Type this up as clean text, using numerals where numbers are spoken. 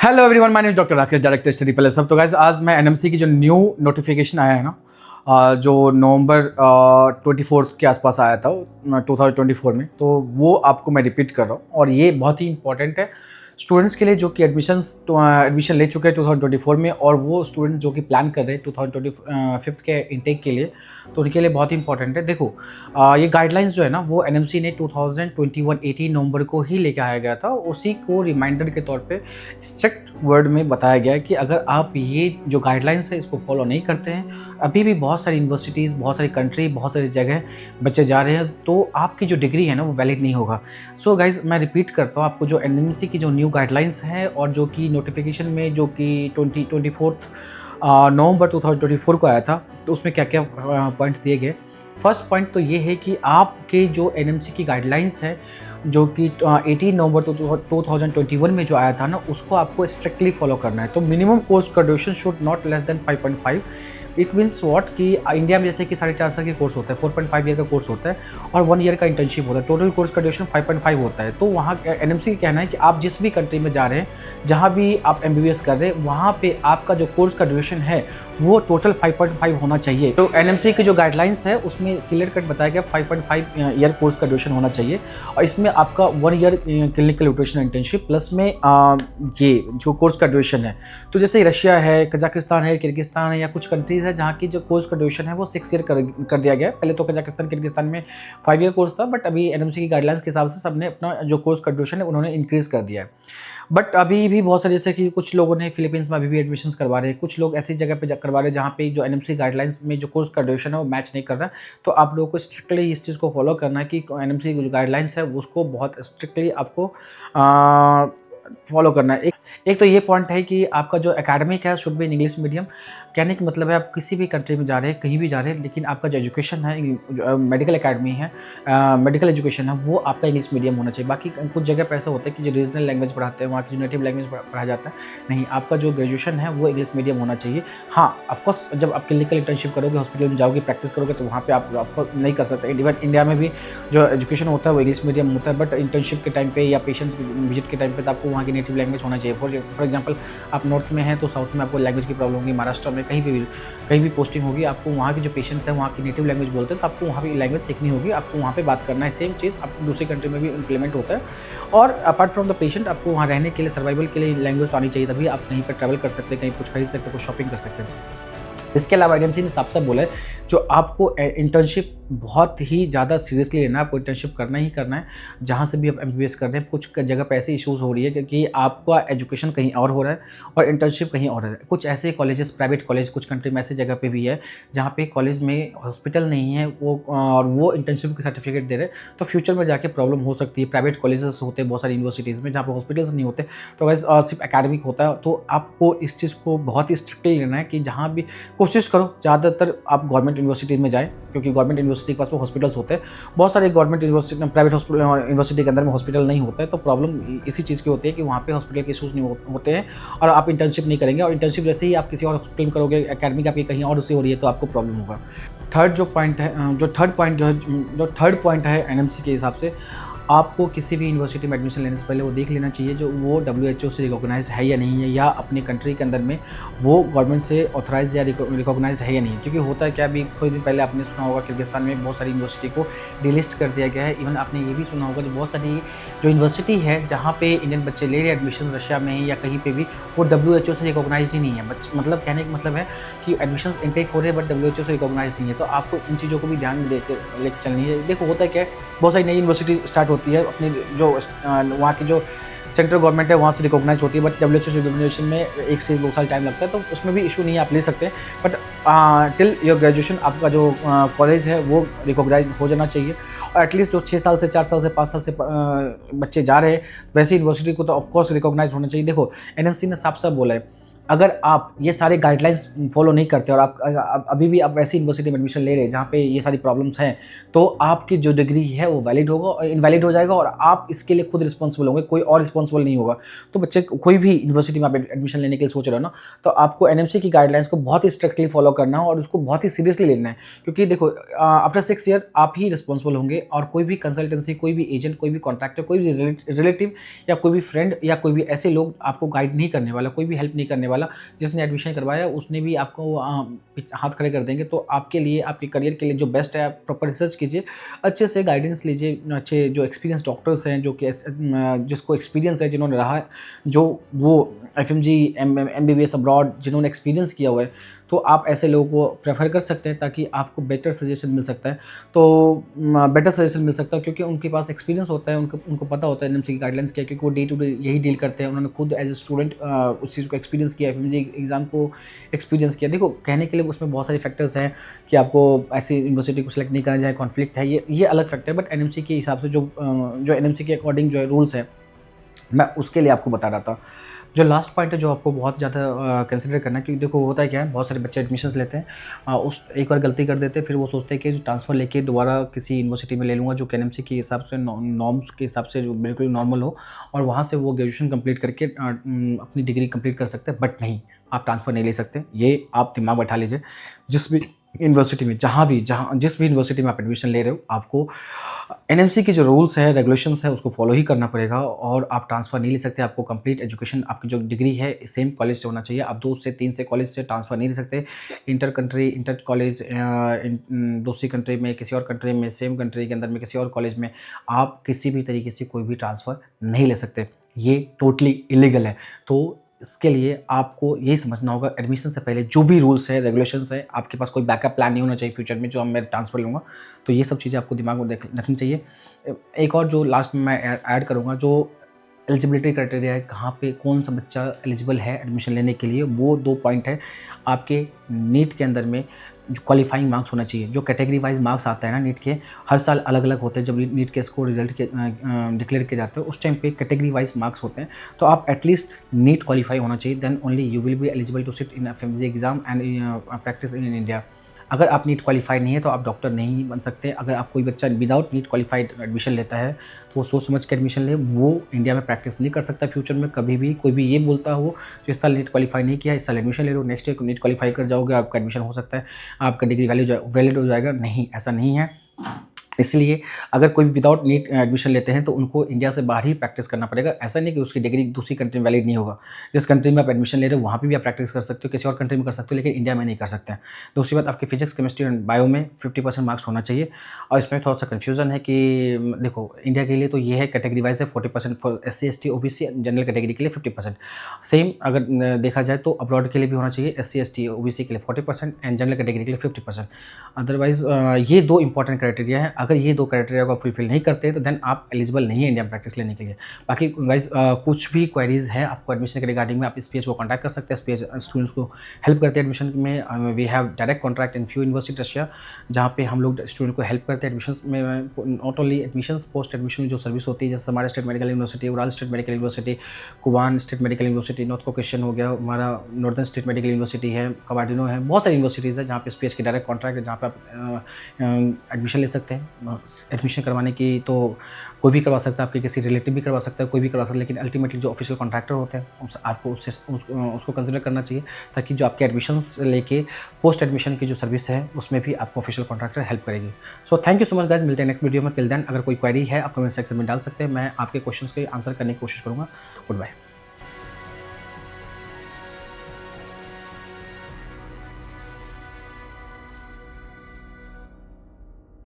Hello everyone, my name doctor Rakesh, director study palace. सब तो guys, आज मैं एनएमसी की जो न्यू नोटिफिकेशन आया है ना, जो नवंबर 24 के आसपास आया था 2024 में, तो वो आपको मैं रिपीट कर रहा हूँ। और ये बहुत ही इंपॉर्टेंट है स्टूडेंट्स के लिए जो कि एडमिशन ले चुके हैं 2024 में, और वो स्टूडेंट्स जो कि प्लान कर रहे हैं 2025 के इनटेक के लिए, तो उनके लिए बहुत ही इंपॉर्टेंट है। देखो, ये गाइडलाइंस जो है ना, वो एनएमसी ने 2021 18 नवंबर को ही लेके आया गया था। उसी को रिमाइंडर के तौर पे स्ट्रिक्ट वर्ड में बताया गया है कि अगर आप ये जो गाइडलाइंस है इसको फॉलो नहीं करते हैं, अभी भी बहुत सारी यूनिवर्सिटीज़, बहुत सारी कंट्री, बहुत सारी जगह बच्चे जा रहे हैं, तो आपकी जो डिग्री है ना वो वैलिड नहीं होगा। सो गाइज, मैं रिपीट करता हूँ आपको, जो एनएमसी की जो न्यू गाइडलाइंस है और जो कि नोटिफिकेशन में जो कि 24 नवंबर 2024 को आया था, तो उसमें क्या क्या पॉइंट्स दिए गए। फर्स्ट पॉइंट तो ये है कि आपके जो एनएमसी की गाइडलाइंस है जो कि 18 नवंबर 2021 में जो आया था ना, उसको आपको स्ट्रिक्टली फॉलो करना है। तो मिनिमम कोर्स का duration should not less than 5.5। It means what कि इंडिया में जैसे कि 4.5 साल के कोर्स होता है, 4.5 ईयर का कोर्स होता है और 1 ईयर का इंटर्नशिप होता है, टोटल कोर्स का ड्यूरेशन 5.5 होता है। तो वहाँ एनएमसी का कहना है कि आप जिस भी कंट्री में जा रहे हैं, जहाँ भी आप एमबीबीएस कर रहे हैं, वहाँ पे आपका जो कोर्स का ड्यूरेशन है वो टोटल 5.5 होना चाहिए। तो एनएमसी की जो गाइडलाइंस है उसमें क्लियर कट बताया गया 5.5 ईयर कोर्स का ड्यूरेशन होना चाहिए, और इसमें आपका 1 year clinical nutrition internship plus में ये जो कोर्स का ड्यूरेशन है। तो जैसे रशिया है, कजाकिस्तान है, किर्गिस्तान है, या कुछ कंट्रीज़ है जहाँ की जो कोर्स का ड्यूरेशन है वो 6 ईयर कर दिया गया है। पहले तो कजाकिस्तान, किर्गिस्तान में 5 ईयर कोर्स था, बट अभी एनएमसी की गाइडलाइंस के हिसाब से सबने अपना जो कोर्स का ड्यूरेशन है उन्होंने इंक्रीज़ कर दिया है। बट अभी भी बहुत सारे, जैसे कि कुछ लोगों ने फिलीपींस में अभी भी एडमिशंस करवा रहे हैं, कुछ लोग ऐसी जगह पे करवा रहे हैं जहाँ पे जो एनएमसी गाइडलाइंस में जो कोर्स का ड्यूरेशन है वो मैच नहीं कर रहा है। तो आप लोगों को स्ट्रिक्टली इस चीज़ को फॉलो करना है कि एनएमसी की जो गाइडलाइंस है उसको बहुत स्ट्रिक्टली आपको फॉलो करना है। एक तो ये पॉइंट है कि आपका जो एकेडमिक है should be in English medium. कहने का मतलब है आप किसी भी कंट्री में जा रहे हैं, कहीं भी जा रहे हैं, लेकिन आपका जो एजुकेशन है, जो मेडिकल एकेडमी है, मेडिकल एजुकेशन है, वो आपका इंग्लिश मीडियम होना चाहिए। बाकी कुछ जगह पे ऐसा होता है कि जो रीजनल लैंग्वेज पढ़ाते हैं, वहाँ की जो नेटिव लैंग्वेज पढ़ाया जाता है, नहीं, आपका जो ग्रेजुएशन है वो इंग्लिश मीडियम होना चाहिए। हाँ, ऑफकोर्स जब आप क्लिनिकल इंटर्नशिप करोगे, हॉस्पिटल में जाओगे, प्रैक्टिस करोगे, तो वहाँ पर आपको नहीं कर सकते। इवन इंडिया में भी जो एजुकेशन होता है वो इंग्लिश मीडियम होता है, बट इंटर्नशिप के टाइम पे या पेशेंट्स विजिट के टाइम पे तो आपको वहाँ की नेटिव लैंग्वेज होना चाहिए। फॉर एग्जाम्पल, आप नॉर्थ में हैं तो साउथ में आपको लैंग्वेज की प्रॉब्लम होगी, महाराष्ट्र में कहीं भी पोस्टिंग होगी, आपको वहाँ के जो पेशेंट्स हैं वहाँ की नेटिव लैंग्वेज बोलते हैं, तो आपको वहाँ पे लैंग्वेज सीखनी होगी, आपको वहाँ पे बात करना है। सेम चीज़ आपको दूसरी कंट्री में भी इम्प्लीमेंट होता है। और अपार्ट फ्रॉम द पेशेंट, आपको वहाँ रहने के लिए, सर्वाइवल के लिए लैंग्वेज तो आनी चाहिए, तभी आप कहीं पर ट्रैवल कर सकते हैं, कहीं कुछ खरीद सकते हैं, कुछ शॉपिंग कर सकते हैं। इसके अलावा एजेंसी ने साफ साफ बोला है, जो आपको इंटर्नशिप बहुत ही ज़्यादा सीरियसली लेना है, आपको इंटर्नशिप करना ही करना है। जहाँ से भी आप एमबीबीएस कर रहे हैं, कुछ जगह पे ऐसे इश्यूज़ हो रही है क्योंकि आपका एजुकेशन कहीं और हो रहा है और इंटर्नशिप कहीं और है। कुछ ऐसे कॉलेजेस, प्राइवेट कॉलेज कुछ कंट्री में ऐसी जगह पे भी है जहाँ पे कॉलेज में हॉस्पिटल नहीं है, और वो इंटर्नशिप के सर्टिफिकेट दे रहे हैं, तो फ्यूचर में जाके प्रॉब्लम हो सकती है। प्राइवेट कॉलेजेस होते हैं बहुत सारी यूनिवर्सिटीज़ में जहाँ पर हॉस्पिटल्स नहीं होते, तो वैसे सिर्फ एकेडमिक होता है। तो आपको इस चीज़ को बहुत ही स्ट्रिक्टली लेना है कि जहाँ भी कोशिश करो ज़्यादातर आप गवर्नमेंट यूनिवर्सिटी में जाएँ, क्योंकि गवर्नमेंट यूनिवर्सिटी के पास वो हॉस्पिटल्स होते हैं। बहुत सारे गवर्नमेंट यूनिवर्सिटी, प्राइवेट यूनिवर्सिटी के अंदर में हॉस्पिटल नहीं होता है, तो प्रॉब्लम इसी चीज़ की होती है कि वहाँ पे हॉस्पिटल के इशूज़ नहीं होते हैं और आप इंटर्नशिप नहीं करेंगे, और इंटर्नशिप जैसे ही आप किसी और हॉस्पिटल में करोगे, एकेडमिक आपकी कहीं और से हो रही है, तो आपको प्रॉब्लम होगा। जो थर्ड पॉइंट है एनएमसी के हिसाब से, आपको किसी भी यूनिवर्सिटी में एडमिशन लेने से पहले वो देख लेना चाहिए जो वो WHO से रिकॉग्नाइज्ड है या नहीं है, या अपनी कंट्री के अंदर में वो गवर्नमेंट से ऑथराइज या रिकॉग्नाइज्ड है या नहीं। क्योंकि होता है क्या, अभी थोड़े दिन पहले आपने सुना होगा किर्गिस्तान में बहुत सारी यूनिवर्सिटी को डिलिस्ट कर दिया गया है। इवन आपने ये भी सुना होगा जो बहुत सारी जो यूनिवर्सिटी है जहाँ पे इंडियन बच्चे ले रहे हैं एडमिशन, रशिया में या कहीं पर भी, वो WHO से रिकॉग्नाइज्ड ही नहीं है। मतलब कहने का मतलब है कि एडमिशन इंटेक हो रहे हैं बट WHO से रिकॉग्नाइज्ड नहीं है। तो आपको इन चीज़ों को भी ध्यान में लेकर चलनी है। देखो, होता है क्या, बहुत सारी नई यूनिवर्सिटी स्टार्ट होती है, अपने जो वहाँ की जो सेंट्रल गवर्नमेंट है वहाँ से रिकॉग्नाइज होती है, बट WHO रिकॉग्निशन में 1 से 2 साल टाइम लगता है, तो उसमें भी इशू नहीं है, आप ले सकते हैं। बट टिल योर ग्रेजुएशन आपका जो कॉलेज है वो रिकॉग्नाइज हो जाना चाहिए। और एटलीस्ट जो 6 साल से, 4 साल से, 5 साल से बच्चे जा रहे हैं, वैसी यूनिवर्सिटी को तो ऑफकोर्स रिकॉग्नाइज होना चाहिए। देखो, एनएमसी ने साफ साफ बोला है, अगर आप ये सारे गाइडलाइंस फॉलो नहीं करते और अभी भी आप वैसी यूनिवर्सिटी में एडमिशन ले रहे हैं जहाँ पे ये सारी प्रॉब्लम्स हैं, तो आपकी जो डिग्री है वो वैलिड होगा, इनवैलिड हो जाएगा और आप इसके लिए खुद रिस्पॉन्सिबल होंगे, कोई और रिस्पॉन्सिबल नहीं होगा। तो बच्चे कोई भी यूनिवर्सिटी में आप एडमिशन लेने के लिए सोच रहे हो ना, तो आपको एनएमसी की गाइडलाइंस को बहुत ही स्ट्रिक्टली फॉलो करना है और उसको बहुत ही सीरियसली लेना है, क्योंकि देखो आफ्टर 6 ईयर आप ही रिस्पॉन्सिबल होंगे और कोई भी कंसल्टेंसी, कोई भी एजेंट, कोई भी कॉन्ट्रैक्टर, कोई भी रिलेटिव या कोई भी फ्रेंड या कोई भी ऐसे लोग आपको गाइड नहीं करने वाला, कोई भी हेल्प नहीं करने वाला। जिसने एडमिशन करवाया उसने भी आपको हाथ खड़े कर देंगे। तो आपके लिए, आपके करियर के लिए जो बेस्ट है, आप प्रॉपर रिसर्च कीजिए, अच्छे से गाइडेंस लीजिए, अच्छे जो एक्सपीरियंस डॉक्टर्स हैं, जो कि जिसको एक्सपीरियंस है, जिन्होंने रहा है, जो वो FMG MBBS अब्रॉड जिन्होंने एक्सपीरियंस किया हुआ है, तो आप ऐसे लोगों को प्रेफर कर सकते हैं ताकि आपको बेटर सजेशन मिल सकता है। तो बेटर सजेशन मिल सकता है क्योंकि उनके पास एक्सपीरियंस होता है, उनको पता होता है एनएमसी की गाइडलाइंस क्या है, क्योंकि वो डे टू डे यही डील करते हैं। उन्होंने खुद एज ए स्टूडेंट उस चीज़ को एक्सपीरियंस किया, FMG एग्ज़ाम को एक्सपीरियंस किया। देखो, कहने के लिए उसमें बहुत सारे फैक्टर्स हैं कि आपको ऐसी यूनिवर्सिटी को सिलेक्ट नहीं करना चाहिए, कॉन्फ्लिक्ट है, ये अलग फैक्टर है। बट एनएमसी के हिसाब से जो एनएमसी के अकॉर्डिंग जो रूल्स है, मैं उसके लिए आपको बता रहा था। जो लास्ट पॉइंट है जो आपको बहुत ज़्यादा कंसिडर करना है, क्योंकि देखो होता है क्या है, बहुत सारे बच्चे एडमिशन्स लेते हैं, उस एक बार गलती कर देते हैं, फिर वो सोचते हैं कि ट्रांसफ़र लेके दोबारा किसी यूनिवर्सिटी में ले लूँगा जो एनएमसी के हिसाब से नॉर्म्स के हिसाब से जो बिल्कुल नॉर्मल हो, और वहाँ से वो ग्रेजुएशन कंप्लीट करके अपनी डिग्री कंप्लीट कर सकते हैं। बट नहीं, आप ट्रांसफ़र नहीं ले सकते, ये आप दिमाग बैठा लीजिए। जिस भी यूनिवर्सिटी में, जिस भी यूनिवर्सिटी में आप एडमिशन ले रहे हो, आपको एनएमसी के जो रूल्स है, रेगुलेशंस है, उसको फॉलो ही करना पड़ेगा और आप ट्रांसफ़र नहीं ले सकते। आपको कंप्लीट एजुकेशन, आपकी जो डिग्री है, सेम कॉलेज से होना चाहिए। आप 2 से 3 से कॉलेज से ट्रांसफ़र नहीं ले सकते। इंटर कॉलेज, दूसरी कंट्री में, किसी और कंट्री में, सेम कंट्री के अंदर में किसी और कॉलेज में आप किसी भी तरीके से कोई भी ट्रांसफ़र नहीं ले सकते। ये टोटली इलीगल है। तो इसके लिए आपको यही समझना होगा, एडमिशन से पहले जो भी रूल्स है, रेगुलेशंस है, आपके पास कोई बैकअप प्लान नहीं होना चाहिए फ्यूचर में जो मैं ट्रांसफ़र लूँगा। तो ये सब चीज़ें आपको दिमाग में रखनी चाहिए। एक और जो लास्ट में मैं ऐड करूँगा, जो एलिजिबिलिटी क्राइटेरिया है, कहाँ पे कौन सा बच्चा एलिजिबल है एडमिशन लेने के लिए, वो 2 पॉइंट है। आपके नीट के अंदर में जो क्वालिफाइंग मार्क्स होना चाहिए, जो कैटेगरी वाइज मार्क्स आता है ना नीट के, हर साल अलग अलग होते हैं। जब नीट के स्कोर रिजल्ट के डिक्लेयर किए जाते हैं, उस टाइम पे कैटेगरी वाइज मार्क्स होते हैं। तो आप एटलीस्ट नीट क्वालिफाई होना चाहिए, then only you will be eligible to sit in FMG exam and practice in India. अगर आप नीट क्वालिफाई नहीं है तो आप डॉक्टर नहीं बन सकते। अगर आप कोई बच्चा विदाउट नीट क्वालिफाइड एडमिशन लेता है तो वो सोच समझ के एडमिशन ले, वो इंडिया में प्रैक्टिस नहीं कर सकता फ्यूचर में कभी भी। कोई भी ये बोलता हो तो इस साल नीट क्वालिफाई नहीं किया, इस साल एडमिशन ले लो, नेक्स्ट ईयर नीट क्वालिफाई कर जाओगे, आपका एडमिशन हो सकता है, आपका डिग्री वैलिड हो जाएगा। नहीं, ऐसा नहीं है। इसलिए अगर कोई विदाउट नीट एडमिशन लेते हैं तो उनको इंडिया से बाहर ही प्रैक्टिस करना पड़ेगा। ऐसा नहीं कि उसकी डिग्री दूसरी कंट्री में वैलिड नहीं होगा। जिस कंट्री में आप एडमिशन ले रहे हो वहाँ पे भी आप प्रैक्टिस कर सकते हो, किसी और कंट्री में कर सकते हो, लेकिन इंडिया में नहीं कर सकते हैं। दूसरी बात, आपके फिजिक्स, केमिस्ट्री एंड बायो में 50% मार्क्स होना चाहिए। और इसमें थोड़ा सा कन्फ्यूजन है कि देखो, इंडिया के लिए तो ये है कैटेगरी वाइज है 40% for SC ST OBC, general category के लिए 50%। सेम अगर देखा जाए तो अब्रॉड के लिए भी होना चाहिए, SC ST OBC के लिए 40% एंड जनरल कैटेगरी के लिए 50%। अदरवाइज ये 2 इंपॉर्टेंट क्राइटेरिया है। अगर ये 2 क्राइटेरिया को आप फुलफिल नहीं करते तो देन आप एलिजिबल नहीं है इंडिया में प्रैक्टिस लेने के लिए। बाकी गाइस, कुछ भी क्वेरीज है आपको एडमिशन के रिगार्डिंग में, आप इस पेज को कॉन्टैक्ट कर सकते हैं। इस पेज स्टूडेंट्स को हेल्प करते हैं एडमिशन में। We have direct contract in few university Russia, जहाँ पे हम लोग स्टूडेंट को हेल्प करते हैं एडमिशन में। Not only admission, post admission जो सर्विस होती है, जैसे हमारा state medical university, Ural state medical university, Kuban state medical university, North Caucasian हो गया, हमारा नॉर्दर्न स्टेट मेडिकल यूनिवर्सिटी है, कबाडिनो है, बहुत सारी यूनिवर्सिटीज़ है जहाँ पे इस पेज की डायरेक्ट कॉन्ट्रैक्ट है, जहाँ पे आप एडमिशन ले सकते हैं। एडमिशन करवाने की तो कोई भी करवा सकता है, आपके किसी रिलेटिव भी करवा सकता है, कोई भी करवा सकता है, लेकिन अल्टीमेटली जो ऑफिशियल कॉन्ट्रैक्टर होते हैं आपको उसको कंसिडर करना चाहिए, ताकि जो आपके एडमिशन्स लेके पोस्ट एडमिशन की जो सर्विस है उसमें भी आपको ऑफिशियल कॉन्ट्रैक्टर हेल्प करेगी। So thank you so much guys, मिलते हैं नेक्स्ट वीडियो में। टिल देन अगर कोई क्वेरी है आप कमेंट सेक्शन में डाल सकते हैं, मैं आपके क्वेश्चंस के आंसर करने की कोशिश करूँगा। Good bye.